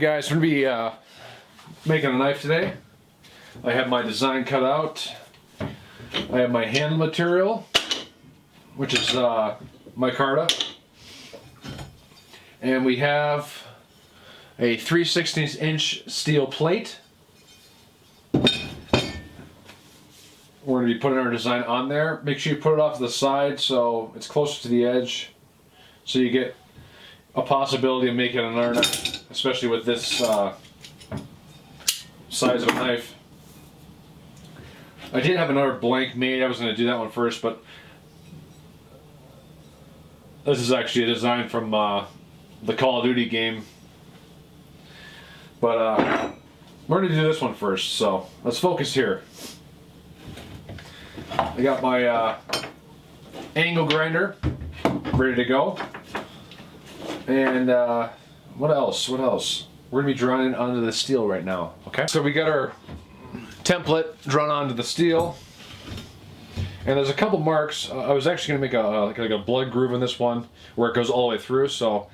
guys, we're going to be making a knife today. I have my design cut out. I have my handle material, which is micarta. And we have a 3/16" steel plate. We're going to be putting our design on there. Make sure you put it off to the side so it's closer to the edge, so you get a possibility of making another knife, especially with this size of a knife. I did have another blank made. I was going to do that one first, but this is actually a design from the Call of Duty game. But we're going to do this one first, so let's focus here. I got my angle grinder ready to go. And what else? We're going to be drawing it onto the steel right now, okay? So we got our template drawn onto the steel. And there's a couple marks. I was actually going to make like a blood groove in this one where it goes all the way through. So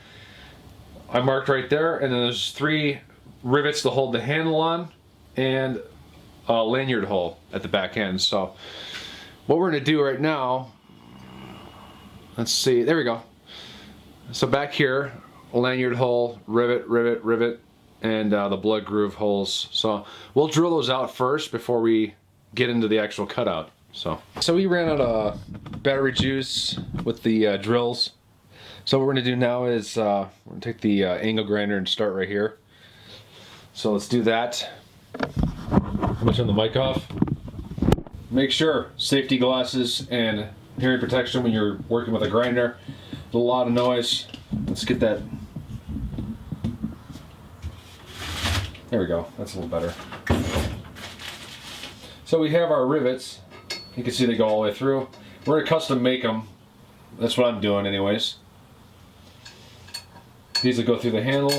I marked right there, and then there's 3 rivets to hold the handle on and a lanyard hole at the back end. So what we're going to do right now, let's see, there we go. So back here, a lanyard hole, rivet, and the blood groove holes. So we'll drill those out first before we get into the actual cutout. So we ran out of battery juice with the drills. So what we're going to do now is we're going to take the angle grinder and start right here. So let's do that. I'm going to turn the mic off. Make sure safety glasses and hearing protection when you're working with a grinder. There's a lot of noise. Let's get that. There we go. That's a little better. So we have our rivets. You can see they go all the way through. We're going to custom make them. That's what I'm doing anyways. These will go through the handle.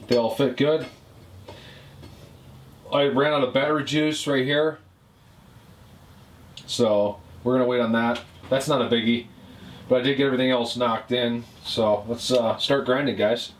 They all fit good. I ran out of battery juice right here. So we're going to wait on that. That's not a biggie. But I did get everything else knocked in. So let's start grinding, guys.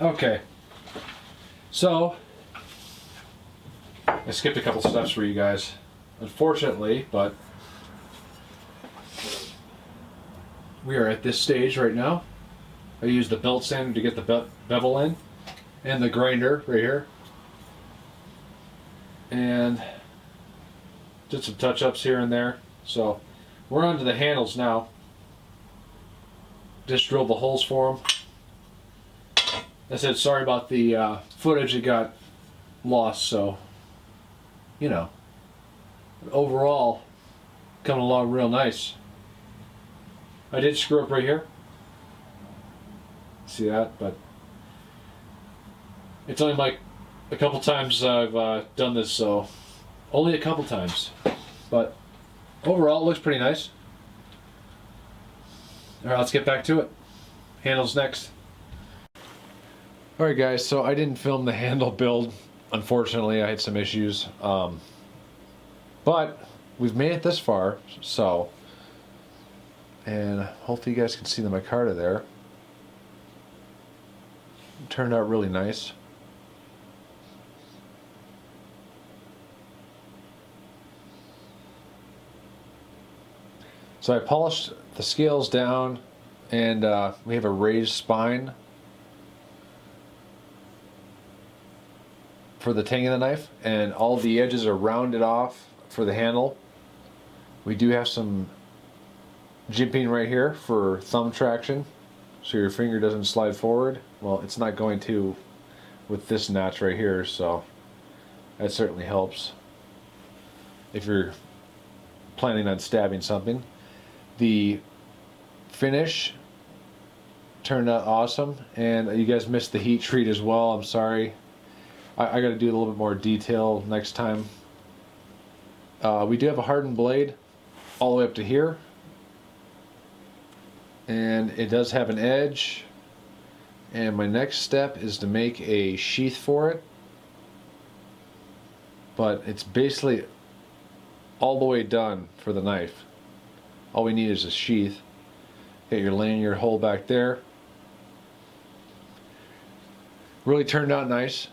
Okay, so I skipped a couple steps for you guys, unfortunately, but we are at this stage right now. I used the belt sander to get the bevel in, and the grinder right here, and did some touch-ups here and there. So we're on to the handles now. Just drilled the holes for them. I said sorry about the footage, it got lost, so you know, overall coming along real nice. I did screw up right here, see that, but it's only like a couple times I've done this, so only a couple times, but overall it looks pretty nice. Alright, let's get back to it. Handles next. Alright guys, so I didn't film the handle build, unfortunately. I had some issues, but we've made it this far, so, and hopefully you guys can see the micarta there. It turned out really nice. So I polished the scales down, and we have a raised spine for the tang of the knife, and all the edges are rounded off for the handle. We do have some jimping right here for thumb traction, so your finger doesn't slide forward. Well, it's not going to with this notch right here, so that certainly helps if you're planning on stabbing something. The finish turned out awesome, and you guys missed the heat treat as well. I'm sorry. I got to do a little bit more detail next time. We do have a hardened blade all the way up to here, and it does have an edge, and my next step is to make a sheath for it, but it's basically all the way done for the knife. All we need is a sheath. Get your lanyard hole back there. Really turned out nice.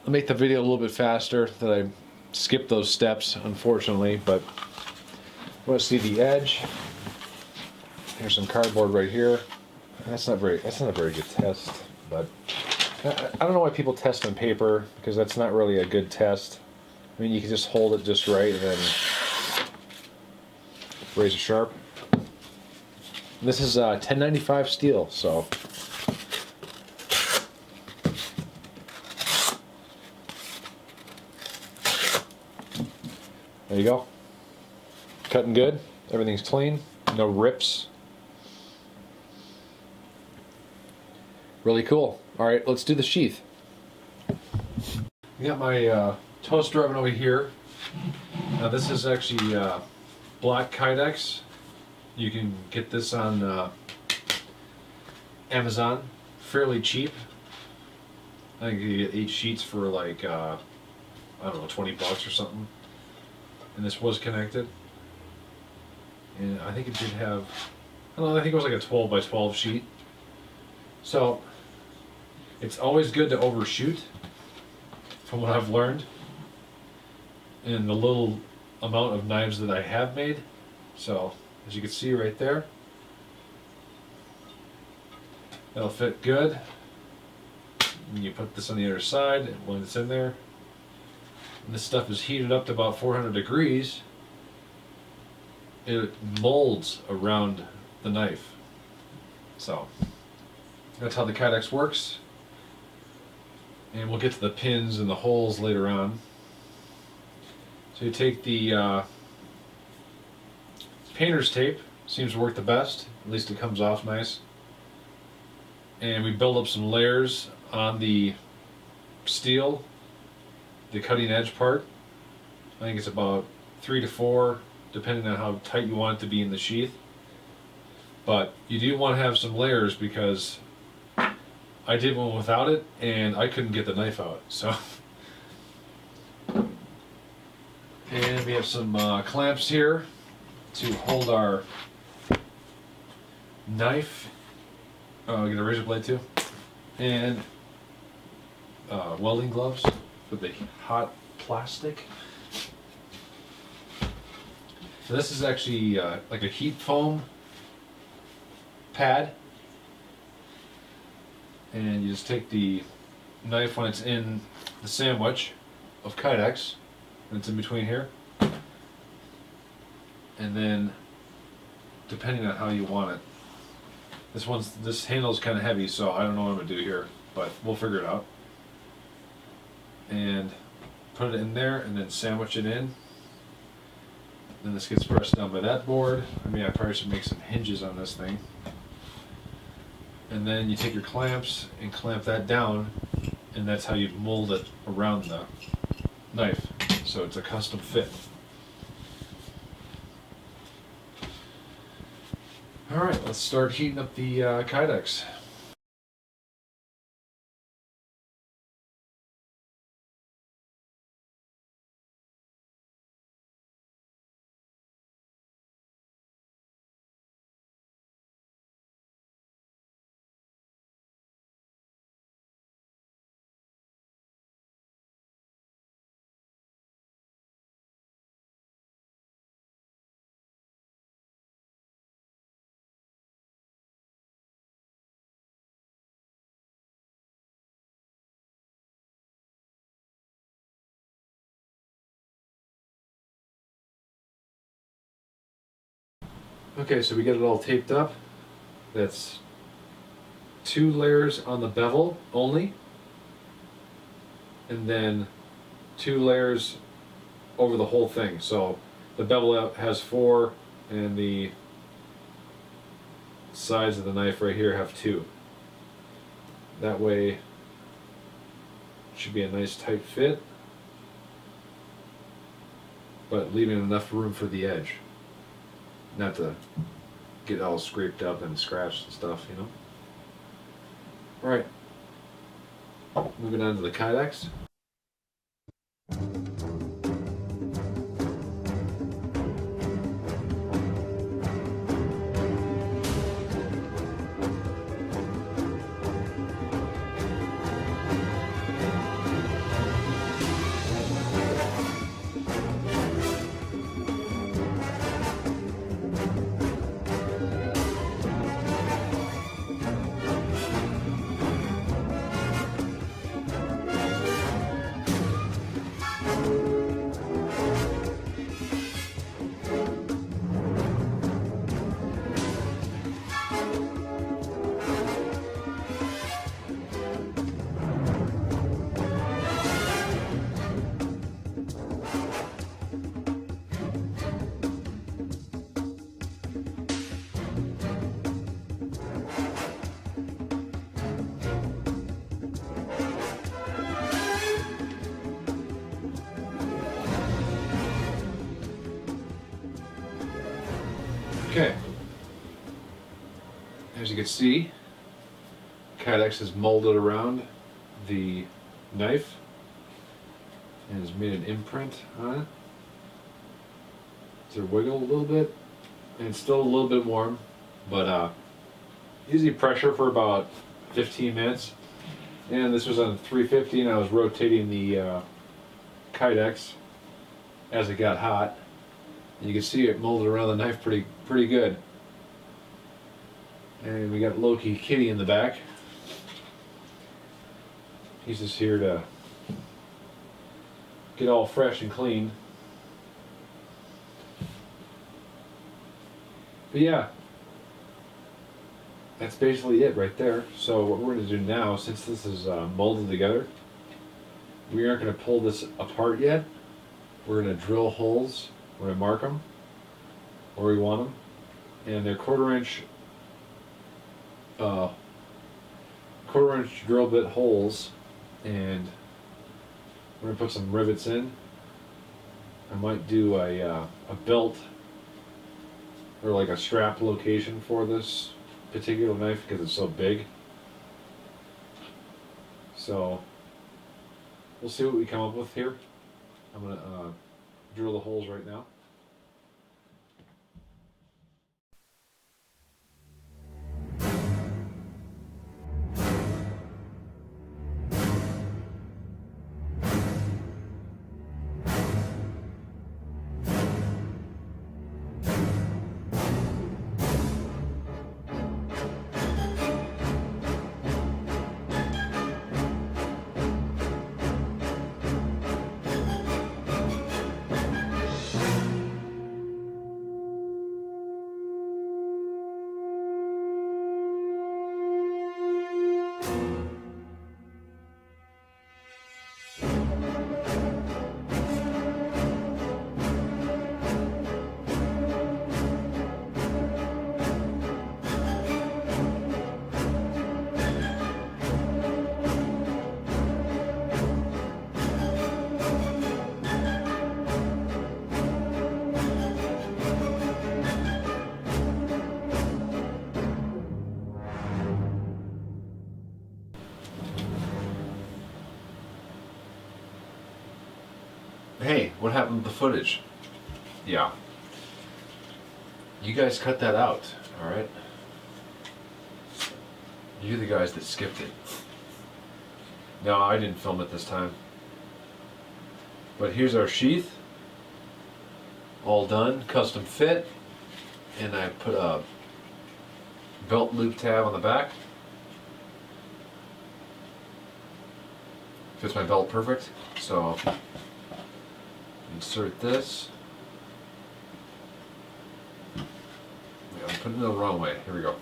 I'll make the video a little bit faster, that I skipped those steps, unfortunately, but you want to see the edge. Here's some cardboard right here. That's not a very good test, but I don't know why people test on paper, because that's not really a good test. I mean, you can just hold it just right and then razor sharp. And this is 1095 steel, so there you go. Cutting good. Everything's clean. No rips. Really cool. Alright, let's do the sheath. I got my toaster oven over here. Now this is actually black Kydex. You can get this on Amazon. Fairly cheap. I think you get 8 sheets for like I don't know, 20 bucks or something. And this was connected. And I think it did have, I don't know, I think it was like a 12 by 12 sheet. So it's always good to overshoot, from what I've learned, in the little amount of knives that I have made. So as you can see right there, that'll fit good. And you put this on the other side when it's in there. And this stuff is heated up to about 400 degrees. It molds around the knife. So that's how the Kydex works. And we'll get to the pins and the holes later on. So you take the painter's tape, seems to work the best, at least it comes off nice. And we build up some layers on the steel, the cutting edge part. I think it's about 3 to 4, depending on how tight you want it to be in the sheath. But you do want to have some layers, because I did one without it and I couldn't get the knife out. So, and we have some clamps here to hold our knife. Get a razor blade too, and welding gloves for the hot plastic. So this is actually like a heat foam pad, and you just take the knife when it's in the sandwich of Kydex, and it's in between here, and then depending on how you want it. This handle's kind of heavy, so I don't know what I'm gonna do here, but we'll figure it out. And put it in there, and then sandwich it in. Then this gets pressed down by that board. I mean, I probably should make some hinges on this thing. And then you take your clamps and clamp that down, and that's how you mold it around the knife. So it's a custom fit. Alright, let's start heating up the Kydex. Okay, so we get it all taped up. That's 2 layers on the bevel only, and then 2 layers over the whole thing. So the bevel has 4, and the sides of the knife right here have 2. That way it should be a nice tight fit, but leaving enough room for the edge, not to get all scraped up and scratched and stuff, you know. Alright, moving on to the Kydex. Okay, as you can see, Kydex is molded around the knife. and has made an imprint on it. To wiggle a little bit, and it's still a little bit warm, but easy pressure for about 15 minutes. And this was on 350, and I was rotating the Kydex as it got hot. And you can see it molded around the knife pretty good. And we got Loki Kitty in the back. He's just here to get all fresh and clean. But yeah, that's basically it right there. So what we're going to do now, since this is molded together, we aren't going to pull this apart yet. We're going to drill holes. We're going to mark them where we want them, and they're quarter-inch drill bit holes, and we're going to put some rivets in. I might do a belt or like a strap location for this particular knife because it's so big. So we'll see what we come up with here. I'm going to drill the holes right now. Hey, what happened to the footage? Yeah. You guys cut that out, alright? You're the guys that skipped it. No, I didn't film it this time. But here's our sheath. All done, custom fit. And I put a belt loop tab on the back. Fits my belt perfect, so insert this. Wait, I'm putting it the wrong way. Here we go.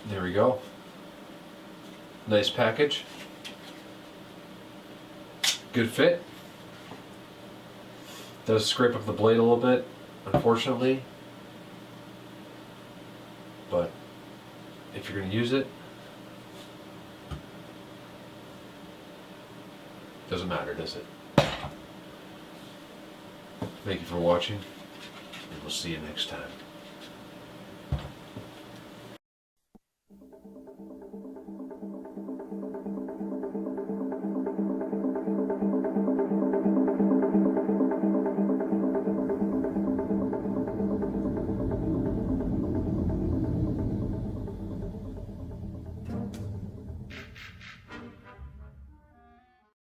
There we go. Nice package. Good fit. Does scrape up the blade a little bit, unfortunately. But if you're going to use it, doesn't matter, does it? Thank you for watching, and we'll see you next time.